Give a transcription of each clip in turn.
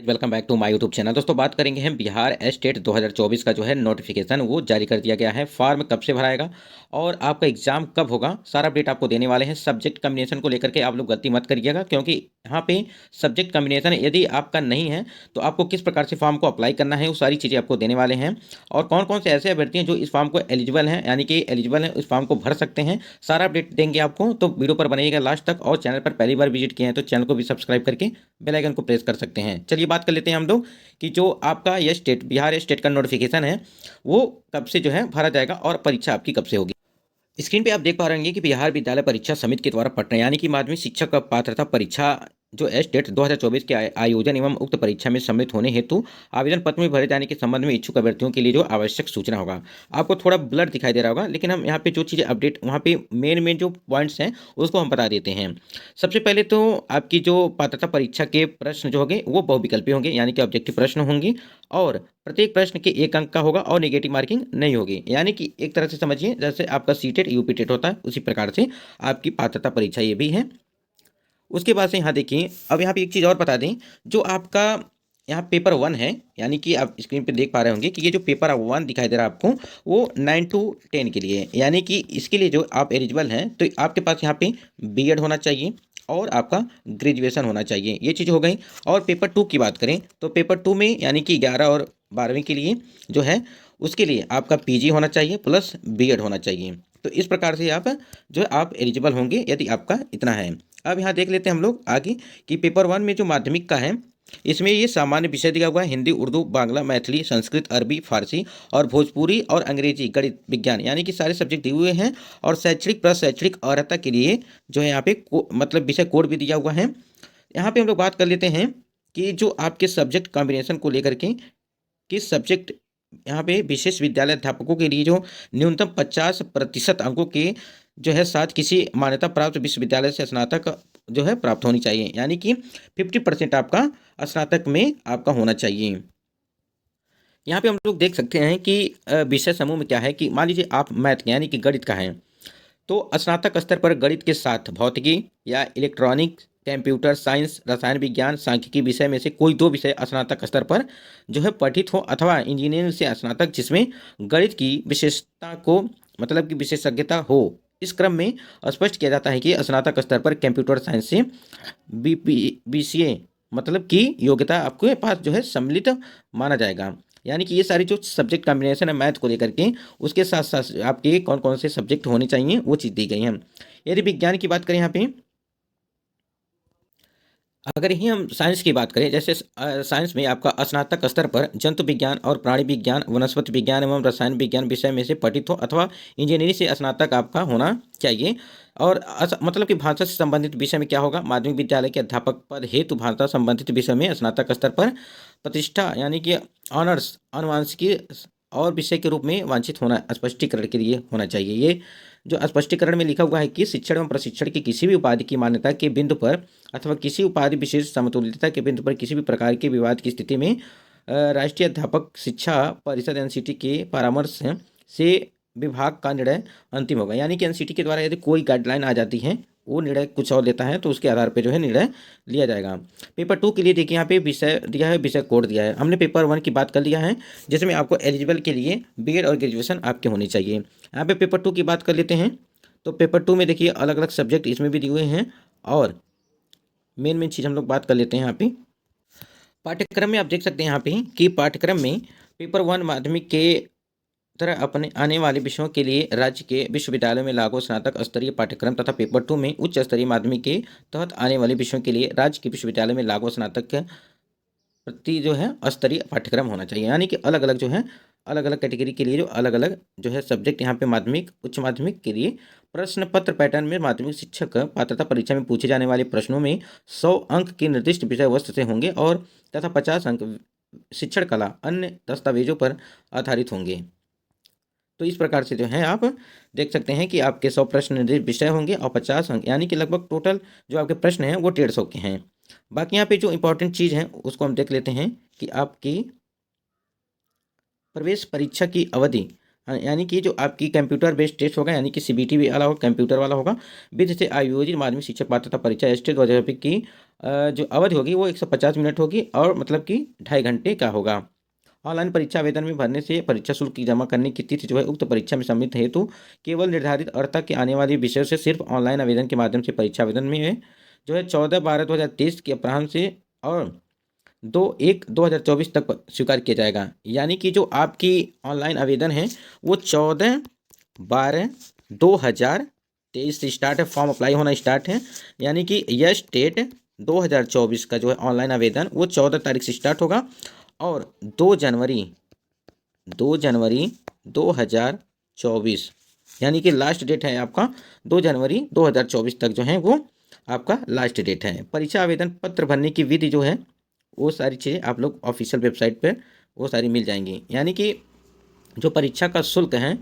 Welcome back to my YouTube channel. दोस्तों बात करेंगे हम बिहार स्टेट 2024 का जो है नोटिफिकेशन वो जारी कर दिया गया है। फॉर्म कब से भराएगा और आपका एग्जाम कब होगा, सारा अपडेट आपको देने वाले हैं। सब्जेक्ट कॉम्बिनेशन को लेकर के आप लोग गलती मत करिएगा, क्योंकि यहाँ पे सब्जेक्ट कॉम्बिनेशन यदि आपका नहीं है तो आपको किस प्रकार से फॉर्म को अप्लाई करना है वो सारी चीज़ें आपको देने वाले हैं। और कौन कौन से ऐसे अभ्यर्थी हैं जो इस फॉर्म को एलिजिबल हैं, यानी कि एलिजिबल हैं, इस फॉर्म को भर सकते हैं, सारा अपडेट देंगे आपको। तो वीडियो पर बनेगा लास्ट तक, और चैनल पर पहली बार विजिट किए हैं तो चैनल को भी सब्सक्राइब करके बेल आइकन को प्रेस कर सकते हैं। चलिए बात कर लेते हैं हम लोग कि जो आपका ये स्टेट बिहार स्टेट का नोटिफिकेशन है वो कब से जो है भरा जाएगा और परीक्षा आपकी कब से होगी। स्क्रीन पे आप देख पा रहे हैं कि बिहार विद्यालय परीक्षा समिति के द्वारा पटना यानी कि माध्यमिक शिक्षक पात्रता परीक्षा जो स्टेट 2024 के आयोजन एवं उक्त परीक्षा में सम्मिलित होने हेतु आवेदन पत्र में भरे जाने के संबंध में इच्छुक अभ्यर्थियों के लिए जो आवश्यक सूचना होगा। आपको थोड़ा ब्लर दिखाई दे रहा होगा, लेकिन हम यहाँ पे जो चीज़ें अपडेट वहाँ पे मेन जो पॉइंट्स हैं उसको हम बता देते हैं। सबसे पहले तो आपकी जो पात्रता परीक्षा के प्रश्न जो होंगे वो बहुविकल्पी होंगे, यानी कि ऑब्जेक्टिव प्रश्न होंगे, और प्रत्येक प्रश्न के 1 अंक का होगा और नेगेटिव मार्किंग नहीं होगी। यानी कि एक तरह से समझिए जैसे आपका सीटेट यूपी टेट होता है उसी प्रकार से आपकी पात्रता परीक्षा ये भी है। उसके बाद से यहाँ देखिए, अब यहाँ पे एक चीज़ और बता दें, जो आपका यहाँ पेपर 1 है, यानी कि आप स्क्रीन पे देख पा रहे होंगे कि ये जो पेपर 1 दिखाई दे रहा है आपको वो 9 to 10 के लिए, यानी कि इसके लिए जो आप एलिजिबल हैं तो आपके पास यहाँ पे बीएड होना चाहिए और आपका ग्रेजुएशन होना चाहिए, ये चीज़ हो गई। और पेपर 2 की बात करें तो पेपर 2 में यानी कि 11 और 12वीं के लिए जो है उसके लिए आपका पीजी होना चाहिए प्लस बीएड होना चाहिए। तो इस प्रकार से आप जो है आप एलिजिबल होंगे यदि आपका इतना है। अब यहाँ देख लेते हैं हम लोग आगे कि पेपर 1 में जो माध्यमिक का है इसमें ये सामान्य विषय दिया हुआ है, हिंदी, उर्दू, बांग्ला, मैथिली, संस्कृत, अरबी, फारसी और भोजपुरी और अंग्रेजी, गणित, विज्ञान, यानी कि सारे सब्जेक्ट दिए हुए हैं। और शैक्षणिक प्रशैक्षणिक अर्हता के लिए जो है यहाँ पे मतलब विषय कोड भी दिया हुआ है। यहाँ पे हम लोग बात कर लेते हैं कि जो आपके सब्जेक्ट कॉम्बिनेशन को लेकर के किस सब्जेक्ट यहाँ पे विशेष विद्यालय अध्यापकों के लिए जो न्यूनतम 50% अंकों के जो है साथ किसी मान्यता प्राप्त विश्वविद्यालय से स्नातक जो है प्राप्त होनी चाहिए, यानी कि 50% आपका स्नातक में आपका होना चाहिए। यहाँ पे हम लोग देख सकते हैं कि विषय समूह में क्या है कि मान लीजिए आप मैथ यानी कि गणित का है तो स्नातक स्तर पर गणित के साथ भौतिकी या इलेक्ट्रॉनिक, कंप्यूटर साइंस, रसायन विज्ञान, सांख्यिकी विषय में से कोई 2 विषय स्नातक स्तर पर जो है पठित हो, अथवा इंजीनियरिंग से स्नातक जिसमें गणित की विशेषता को मतलब की विशेषज्ञता हो। इस क्रम में स्पष्ट किया जाता है कि स्नातक स्तर पर कंप्यूटर साइंस से बीसीए मतलब की योग्यता आपके पास जो है सम्मिलित माना जाएगा। यानी कि ये सारी जो सब्जेक्ट कॉम्बिनेशन है मैथ को लेकर के उसके साथ साथ आपके कौन कौन से सब्जेक्ट होने चाहिए वो चीज़ दी गई है। यदि विज्ञान की बात करें यहाँ पे, अगर ही हम साइंस की बात करें, जैसे साइंस में आपका स्नातक स्तर पर जंतु विज्ञान और प्राणी विज्ञान, वनस्पति विज्ञान एवं रसायन विज्ञान विषय में से पठित हो, अथवा इंजीनियरिंग से स्नातक आपका होना चाहिए। और मतलब कि भाषा से संबंधित विषय में क्या होगा, माध्यमिक विद्यालय के अध्यापक पद हेतु भाषा संबंधित विषय में स्नातक स्तर पर प्रतिष्ठा यानी कि ऑनर्स आनुवांशिकी और विषय के रूप में वांछित होना स्पष्टीकरण के लिए होना चाहिए। ये जो स्पष्टीकरण में लिखा हुआ है कि शिक्षण एवं प्रशिक्षण की किसी भी उपाधि की मान्यता के बिंदु पर अथवा किसी उपाधि विशेष समतुल्यता के बिंदु पर किसी भी प्रकार के विवाद की स्थिति में राष्ट्रीय अध्यापक शिक्षा परिषद एनसीटी के परामर्श से विभाग का निर्णय अंतिम होगा। यानी कि एनसीटी के द्वारा यदि कोई गाइडलाइन आ जाती है, वो निर्णय कुछ और लेता है तो उसके आधार पर जो है निर्णय लिया जाएगा। पेपर 2 के लिए देखिए यहाँ पे विषय दिया है, विषय कोड दिया है। हमने पेपर 1 की बात कर लिया है जिसमें आपको एलिजिबल के लिए बीएड और ग्रेजुएशन आपके होने चाहिए। यहाँ पे पेपर 2 की बात कर लेते हैं तो पेपर 2 में देखिए अलग अलग सब्जेक्ट इसमें भी दिए हुए हैं, और मेन चीज़ हम लोग बात कर लेते हैं यहाँ पे पाठ्यक्रम में। आप देख सकते हैं यहाँ पे कि पाठ्यक्रम में पेपर 1 माध्यमिक के तरह अपने आने वाले विषयों के लिए राज्य के विश्वविद्यालयों में लागू स्नातक स्तरीय पाठ्यक्रम तथा पेपर 2 में उच्च स्तरीय माध्यमिक के तहत आने वाले विषयों के लिए राज्य के विश्वविद्यालय में लागू स्नातक प्रति जो है स्तरीय पाठ्यक्रम होना चाहिए। यानी कि अलग अलग जो है अलग अलग कैटेगरी के लिए जो अलग अलग जो है सब्जेक्ट यहाँ पे माध्यमिक उच्च माध्यमिक के लिए प्रश्न पत्र पैटर्न में माध्यमिक शिक्षक पात्रता परीक्षा में पूछे जाने वाले प्रश्नों में 100 अंक के निर्दिष्ट विषय वस्तु से होंगे और तथा 50 अंक शिक्षण कला अन्य दस्तावेजों पर आधारित होंगे। तो इस प्रकार से जो है आप देख सकते हैं कि आपके 100 प्रश्न निर्दिष्ट विषय होंगे और 50 अंक, यानी कि लगभग टोटल जो आपके प्रश्न हैं वो 150 के हैं। बाकी यहाँ पे जो इंपॉर्टेंट चीज़ है उसको हम देख लेते हैं कि आपकी प्रवेश परीक्षा की अवधि यानी कि जो आपकी कंप्यूटर बेस्ड टेस्ट होगा, यानी कि सीबीटी वाला होगा, कंप्यूटर वाला होगा, विद से आयोजित माध्यमिक शिक्षक पात्रता परीक्षा एसटेट 2020 की जो अवधि होगी वो 150 मिनट होगी और मतलब कि 2.5 घंटे का होगा। ऑनलाइन परीक्षा आवेदन में भरने से परीक्षा शुल्क की जमा करने की तिथि जो है उक्त परीक्षा में सम्मिलित हेतु केवल निर्धारित अर्हता के आने वाले विषयों से सिर्फ ऑनलाइन आवेदन के माध्यम से परीक्षा आवेदन में जो है 14/12/2023 के अपराह्न से और 2/1/2024 तक स्वीकार किया जाएगा। यानी कि जो आपकी ऑनलाइन आवेदन है वो 14/12/2023 से स्टार्ट है, फॉर्म अप्लाई होना स्टार्ट है। यानी कि यह स्टेट 2024 का जो है ऑनलाइन आवेदन वो 14 तारीख से स्टार्ट होगा और 2 जनवरी 2024 यानी कि लास्ट डेट है आपका 2 जनवरी 2024 तक जो है वो आपका लास्ट डेट है। परीक्षा आवेदन पत्र भरने की विधि जो है वो सारी चीज़ें आप लोग ऑफिशियल वेबसाइट पर वो सारी मिल जाएंगी। यानी कि जो परीक्षा का शुल्क है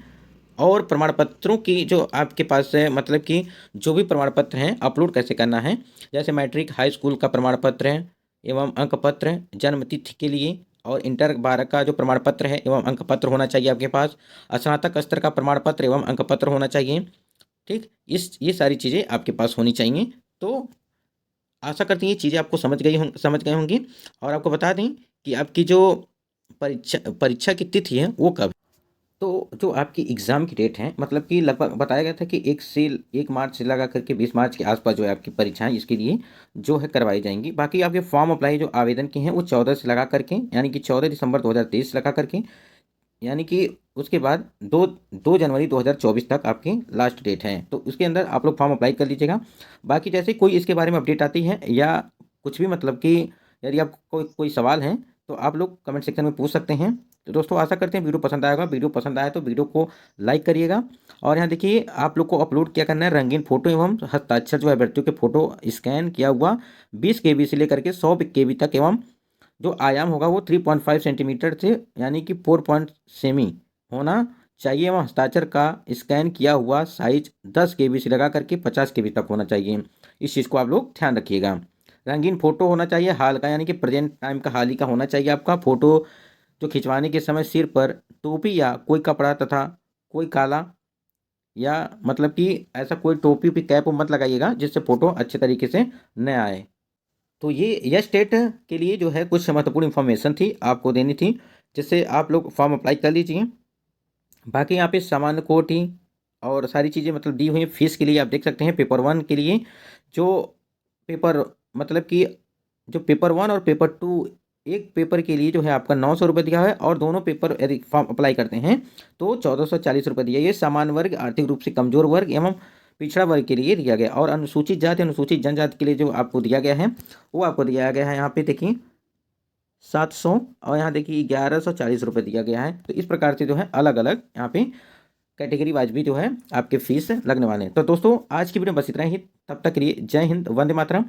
और प्रमाण पत्रों की जो आपके पास है, मतलब कि जो भी प्रमाण पत्र हैं अपलोड कैसे करना है, जैसे मैट्रिक हाई स्कूल का प्रमाण पत्र है एवं अंक पत्र है जन्म तिथि के लिए, और इंटर 12 का जो प्रमाण पत्र है एवं अंक पत्र होना चाहिए आपके पास, स्नातक स्तर का प्रमाण पत्र एवं अंक पत्र होना चाहिए। ठीक, ये सारी चीज़ें आपके पास होनी चाहिए। तो आशा करती हैं ये चीज़ें आपको समझ गए होंगी। और आपको बता दें कि आपकी जो परीक्षा की तिथि है वो कब। तो जो आपकी एग्ज़ाम की डेट है, मतलब कि लगभग बताया गया था कि 1 मार्च से लगा करके 20 मार्च के आसपास जो है आपकी परीक्षाएं इसके लिए जो है करवाई जाएंगी। बाकी आपके फॉर्म अप्लाई जो आवेदन के हैं वो 14 से लगा करके, यानी कि 14 दिसंबर 2023 से लगा करके, यानी कि उसके बाद 2 जनवरी 2024 तक आपकी लास्ट डेट है। तो उसके अंदर आप लोग फॉर्म अप्लाई कर लीजिएगा। बाकी जैसे कोई इसके बारे में अपडेट आती है या कुछ भी, मतलब कि यदि आपको कोई सवाल है तो आप लोग कमेंट सेक्शन में पूछ सकते हैं। तो दोस्तों आशा करते हैं वीडियो पसंद आएगा। वीडियो पसंद आया तो वीडियो को लाइक करिएगा। और यहाँ देखिए आप लोग को अपलोड क्या करना है, रंगीन फोटो एवं हस्ताक्षर जो है अभ्यर्थियों के फोटो स्कैन किया हुआ 20 KB से लेकर के 100 KB तक, एवं जो आयाम होगा वो 3.5 सेंटीमीटर से यानी कि 4 सेमी होना चाहिए, एवं हस्ताक्षर का स्कैन किया हुआ साइज 10 KB से लगा करके 50 KB तक होना चाहिए। इस चीज़ को आप लोग ध्यान रखिएगा। रंगीन फोटो होना चाहिए हाल का, यानी कि प्रेजेंट टाइम का हाल ही का होना चाहिए आपका फोटो। जो खिंचवाने के समय सिर पर टोपी या कोई कपड़ा तथा कोई काला या मतलब कि ऐसा कोई टोपी भी कैप मत लगाइएगा जिससे फोटो अच्छे तरीके से न आए। तो ये यस स्टेट के लिए जो है कुछ महत्वपूर्ण इन्फॉर्मेशन थी आपको देनी थी, जिससे आप लोग फॉर्म अप्लाई कर लीजिए। बाकी यहाँ पे सामान्य कोट ही और सारी चीज़ें मतलब दी हुई हैं। फीस के लिए आप देख सकते हैं पेपर 1 के लिए जो पेपर, मतलब कि जो पेपर 1 और पेपर 2, एक पेपर के लिए जो है आपका 900 रुपये दिया है, और दोनों पेपर यदि फॉर्म अप्लाई करते हैं तो 1440 रुपये दिया। ये सामान्य वर्ग, आर्थिक रूप से कमजोर वर्ग एवं पिछड़ा वर्ग के लिए दिया गया। और अनुसूचित जाति अनुसूचित जनजाति के लिए जो आपको दिया गया है वो आपको दिया गया है यहाँ पे देखिए 700, और यहाँ देखिए 1140 रुपये दिया गया है। तो इस प्रकार से जो है अलग अलग यहाँ पे कैटेगरी वाइज भी जो है आपके फीस लगने वाले हैं। तो दोस्तों आज की वीडियो बस इतना ही। तब तक के लिए जय हिंद, वंदे मातरम।